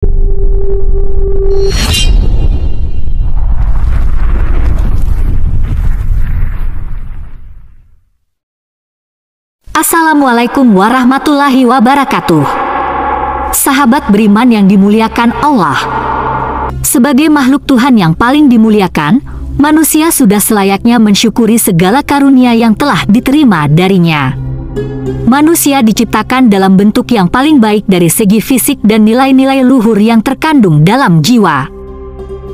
Assalamualaikum warahmatullahi wabarakatuh. Sahabat beriman yang dimuliakan Allah. Sebagai makhluk Tuhan yang paling dimuliakan, manusia sudah selayaknya mensyukuri segala karunia yang telah diterima darinya. Manusia diciptakan dalam bentuk yang paling baik dari segi fisik dan nilai-nilai luhur yang terkandung dalam jiwa.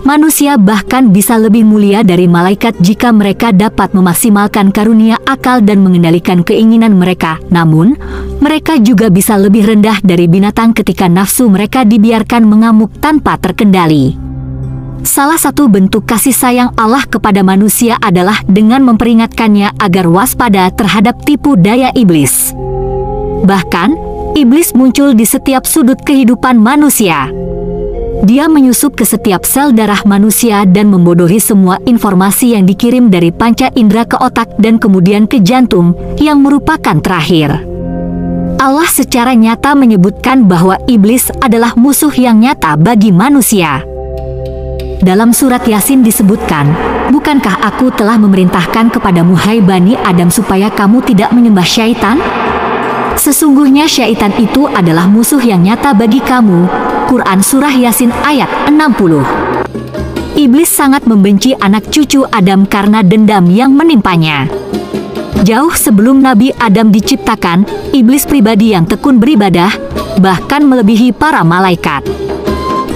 Manusia bahkan bisa lebih mulia dari malaikat jika mereka dapat memaksimalkan karunia akal dan mengendalikan keinginan mereka. Namun, mereka juga bisa lebih rendah dari binatang ketika nafsu mereka dibiarkan mengamuk tanpa terkendali. Salah satu bentuk kasih sayang Allah kepada manusia adalah dengan memperingatkannya agar waspada terhadap tipu daya iblis. Bahkan, iblis muncul di setiap sudut kehidupan manusia. Dia menyusup ke setiap sel darah manusia dan membodohi semua informasi yang dikirim dari panca indera ke otak dan kemudian ke jantung, yang merupakan terakhir. Allah secara nyata menyebutkan bahwa iblis adalah musuh yang nyata bagi manusia. Dalam surat Yasin disebutkan, "Bukankah aku telah memerintahkan kepadamu hai Bani Adam supaya kamu tidak menyembah syaitan? Sesungguhnya syaitan itu adalah musuh yang nyata bagi kamu." Quran Surah Yasin ayat 60. Iblis sangat membenci anak cucu Adam karena dendam yang menimpanya. Jauh sebelum Nabi Adam diciptakan, iblis pribadi yang tekun beribadah, bahkan melebihi para malaikat.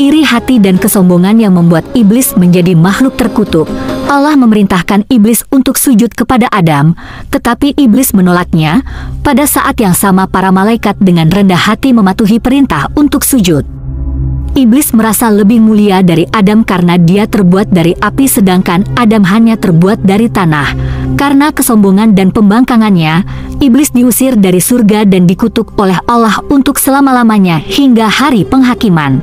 Iri hati dan kesombongan yang membuat iblis menjadi makhluk terkutuk. Allah memerintahkan iblis untuk sujud kepada Adam, tetapi iblis menolaknya. Pada saat yang sama para malaikat dengan rendah hati mematuhi perintah untuk sujud. Iblis merasa lebih mulia dari Adam karena dia terbuat dari api sedangkan Adam hanya terbuat dari tanah. Karena kesombongan dan pembangkangannya, iblis diusir dari surga dan dikutuk oleh Allah untuk selama-lamanya hingga hari penghakiman.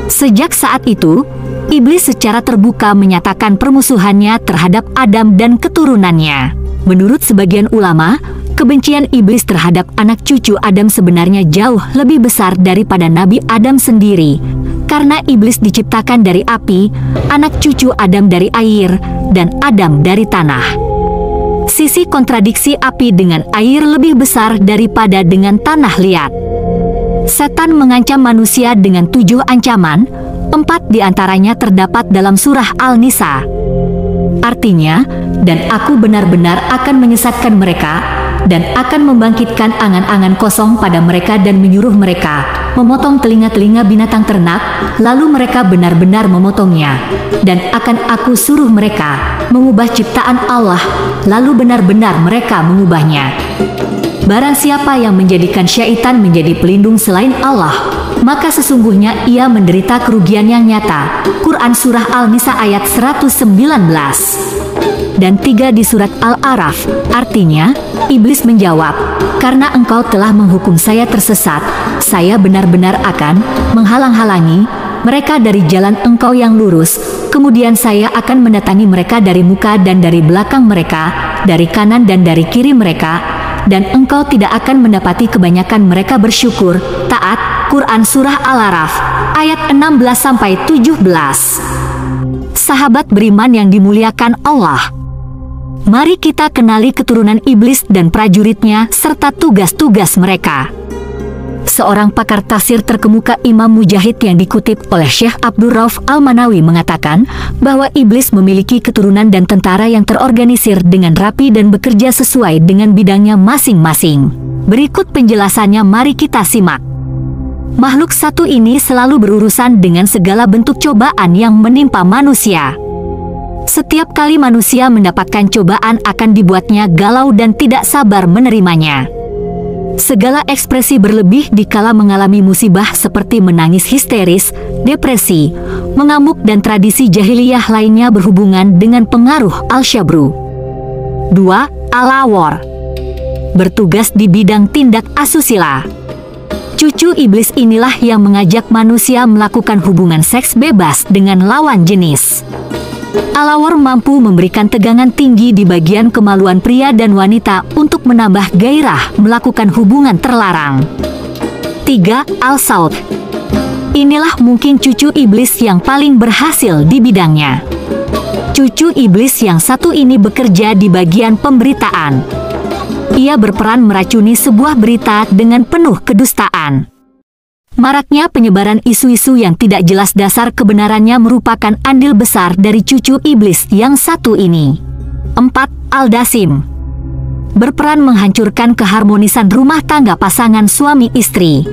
Sejak saat itu, iblis secara terbuka menyatakan permusuhannya terhadap Adam dan keturunannya. Menurut sebagian ulama, kebencian iblis terhadap anak cucu Adam sebenarnya jauh lebih besar daripada Nabi Adam sendiri. Karena iblis diciptakan dari api, anak cucu Adam dari air, dan Adam dari tanah. Sisi kontradiksi api dengan air lebih besar daripada dengan tanah liat. Setan mengancam manusia dengan 7 ancaman, 4 diantaranya terdapat dalam surah Al-Nisa. Artinya, dan aku benar-benar akan menyesatkan mereka, dan akan membangkitkan angan-angan kosong pada mereka dan menyuruh mereka memotong telinga-telinga binatang ternak, lalu mereka benar-benar memotongnya. Dan akan aku suruh mereka mengubah ciptaan Allah, lalu benar-benar mereka mengubahnya. Barang siapa yang menjadikan syaitan menjadi pelindung selain Allah, maka sesungguhnya ia menderita kerugian yang nyata. Quran Surah Al-Nisa ayat 119. Dan 3 di surat Al-A'raf. Artinya, iblis menjawab, "Karena engkau telah menghukum saya tersesat, saya benar-benar akan menghalang-halangi mereka dari jalan engkau yang lurus. Kemudian saya akan mendatangi mereka dari muka dan dari belakang mereka, dari kanan dan dari kiri mereka, dan engkau tidak akan mendapati kebanyakan mereka bersyukur, taat." Quran Surah Al-A'raf ayat 16-17. Sahabat beriman yang dimuliakan Allah, mari kita kenali keturunan iblis dan prajuritnya serta tugas-tugas mereka. Seorang pakar tafsir terkemuka Imam Mujahid yang dikutip oleh Syekh Abdul Rauf Al-Manawi mengatakan bahwa iblis memiliki keturunan dan tentara yang terorganisir dengan rapi dan bekerja sesuai dengan bidangnya masing-masing. Berikut penjelasannya, mari kita simak. Makhluk satu ini selalu berurusan dengan segala bentuk cobaan yang menimpa manusia. Setiap kali manusia mendapatkan cobaan akan dibuatnya galau dan tidak sabar menerimanya. Segala ekspresi berlebih dikala mengalami musibah seperti menangis histeris, depresi, mengamuk dan tradisi jahiliyah lainnya berhubungan dengan pengaruh al-syabru. 2. Al-Awar, bertugas di bidang tindak asusila. Cucu iblis inilah yang mengajak manusia melakukan hubungan seks bebas dengan lawan jenis. Al-Awar mampu memberikan tegangan tinggi di bagian kemaluan pria dan wanita untuk menambah gairah melakukan hubungan terlarang. 3. Al-Saud, Inilah mungkin cucu iblis yang paling berhasil di bidangnya. Cucu iblis yang satu ini bekerja di bagian pemberitaan. Ia berperan meracuni sebuah berita dengan penuh kedustaan. Maraknya penyebaran isu-isu yang tidak jelas dasar kebenarannya merupakan andil besar dari cucu iblis yang satu ini. 4. Al-Dasim berperan menghancurkan keharmonisan rumah tangga pasangan suami istri.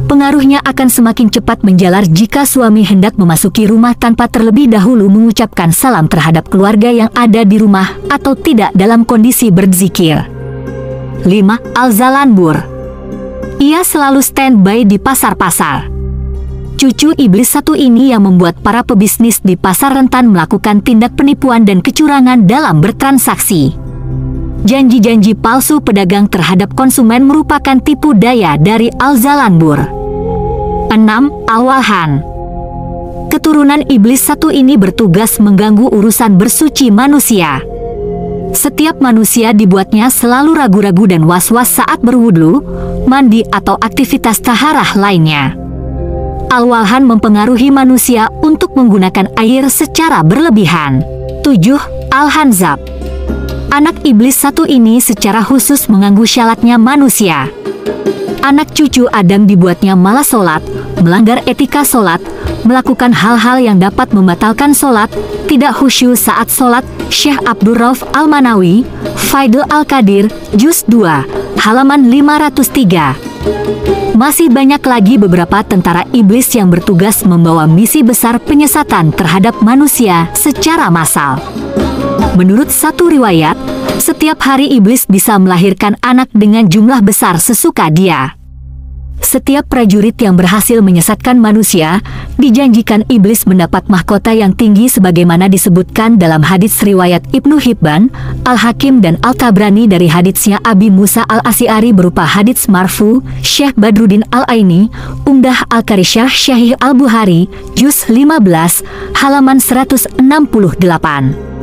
Pengaruhnya akan semakin cepat menjalar jika suami hendak memasuki rumah tanpa terlebih dahulu mengucapkan salam terhadap keluarga yang ada di rumah atau tidak dalam kondisi berzikir. 5. Al-Zalanbur. Ia selalu standby di pasar-pasar. Cucu iblis satu ini yang membuat para pebisnis di pasar rentan melakukan tindak penipuan dan kecurangan dalam bertransaksi. Janji-janji palsu pedagang terhadap konsumen merupakan tipu daya dari Al-Zalanbur. 6. Al-Walhan. Keturunan iblis satu ini bertugas mengganggu urusan bersuci manusia. Setiap manusia dibuatnya selalu ragu-ragu dan was-was saat berwudu, mandi atau aktivitas taharah lainnya. Al-Walhan mempengaruhi manusia untuk menggunakan air secara berlebihan. 7. Al-Hanzab. Anak iblis satu ini secara khusus mengganggu syalatnya manusia. Anak cucu Adam dibuatnya malas sholat, melanggar etika sholat, melakukan hal-hal yang dapat membatalkan sholat, tidak khusyuk saat sholat. Syekh Abdul Rauf Al-Manawi, Faidul Al-Qadir, Juz 2, halaman 503. Masih banyak lagi beberapa tentara iblis yang bertugas membawa misi besar penyesatan terhadap manusia secara massal. Menurut satu riwayat, setiap hari iblis bisa melahirkan anak dengan jumlah besar sesuka dia. Setiap prajurit yang berhasil menyesatkan manusia, dijanjikan iblis mendapat mahkota yang tinggi sebagaimana disebutkan dalam hadits riwayat Ibnu Hibban, Al-Hakim dan Al-Tabrani dari haditsnya Abi Musa Al-Asy'ari berupa hadits marfu. Syekh Badruddin Al-Aini, Umdah Al-Karishah Syahih Al-Bukhari, Juz 15, halaman 168.